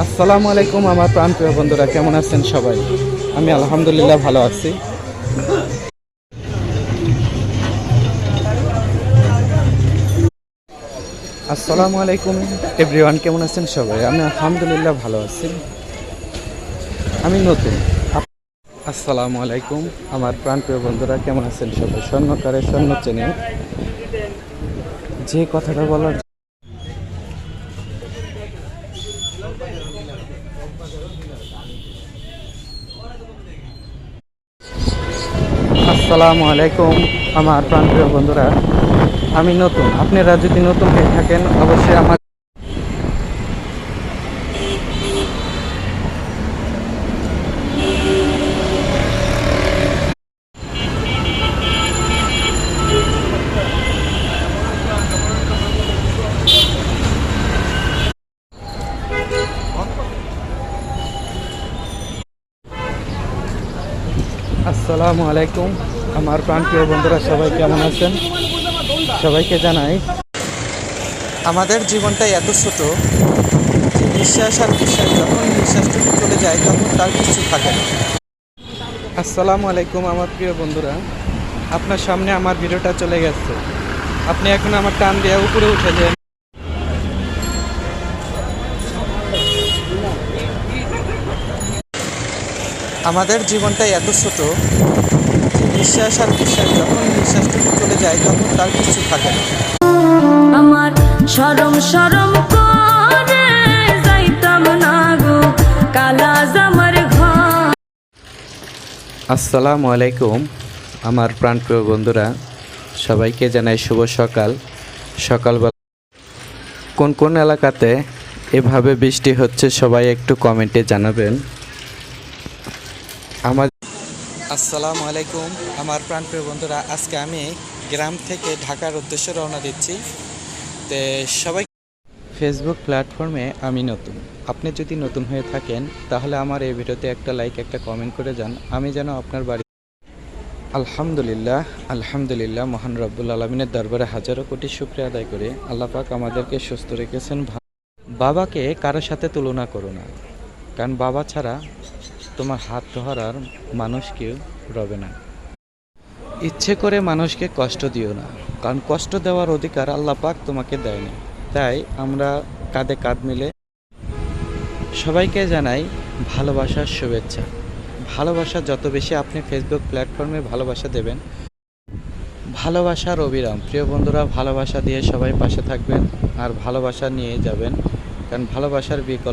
আসসালামু আলাইকুম আমার প্রাণপ্রিয় বন্ধুরা, কেমন আছেন সবাই? আমি আলহামদুলিল্লাহ ভালো আছি। আসসালামু আলাইকুম এভরিওয়ান, কেমন আছেন সবাই? আমি আলহামদুলিল্লাহ ভালো আছি। আমি নতুন। আসসালামু আলাইকুম আমার প্রাণপ্রিয় বন্ধুরা, কেমন আছেন সবাই? স্বর্ণকারে স্বর্ণ চেনে যে কথাটা বলার। আসসালামু আলাইকুম আমার প্রাণপ্রিয় বন্ধুরা, আমি নতুন। আপনারা যদি নতুন হয়ে থাকেন অবশ্যই আমার আসসালামু আলাইকুম আমার প্রাণপ্রিয় বন্ধুরা, সবাই কেমন আছেন? সবাইকে জানাই আমাদের জীবনটাই এত ছোট যে নিঃশ্বাস আর বিশ্বাস, যখন নিঃশ্বাসটুকু চলে যায় তখন তার কিছু থাকে না। আসসালামু আলাইকুম আমার প্রিয় বন্ধুরা, আপনার সামনে আমার ভিডিওটা চলে গেছে। আপনি এখন আমার টান দিয়ে উপরে উঠে যান। আমাদের জীবনটাই এত ছোট যে নিঃশ্বাস আর বিশ্বাস, যখন নিঃশ্বাসটুকু চলে যায় তখন তার কিছু থাকে না। আমার শরম শরম করে যাইতাম না গো কালাজ আমার ঘর। আসসালামু আলাইকুম আমার প্রাণপ্রিয় বন্ধুরা, সবাইকে জানাই শুভ সকাল। সকালবেলা কোন কোন এলাকাতে এভাবে বৃষ্টি হচ্ছে সবাই একটু কমেন্টে জানাবেন। আমার আসসালামু আলাইকুম আমার প্রাণপ্রিয় বন্ধুরা, আজকে আমি গ্রাম থেকে ঢাকার উদ্দেশ্যে রওনা দিচ্ছি। তো সবাই ফেসবুক প্ল্যাটফর্মে আমি নতুন। আপনি যদি নতুন হয়ে থাকেন তাহলে আমার এই ভিডিওতে একটা লাইক একটা কমেন্ট করে যান, আমি যেন আপনার বাড়ি। আলহামদুলিল্লাহ আলহামদুলিল্লাহ, মহান রব্বুল আলমিনের দরবারে হাজারো কোটি শুকরিয়া আদায় করে আল্লাহ পাক আমাদেরকে সুস্থ রেখেছেন। বাবাকে কারোর সাথে তুলনা করো না, কারণ বাবা ছাড়া তোমার হাত ধরার মানুষ কেউ রবে না। ইচ্ছে করে মানুষকে কষ্ট দিও না, কারণ কষ্ট দেওয়ার অধিকার আল্লাহ পাক তোমাকে দেয়নি। তাই আমরা কাঁধে কাঁধ মিলে সবাইকে জানাই ভালোবাসার শুভেচ্ছা। ভালোবাসা যত বেশি আপনি ফেসবুক প্ল্যাটফর্মে ভালোবাসা দেবেন, ভালোবাসার অবিরাম। প্রিয় বন্ধুরা, ভালোবাসা দিয়ে সবাই পাশে থাকবেন আর ভালোবাসা নিয়ে যাবেন, কারণ ভালোবাসার বিকল্প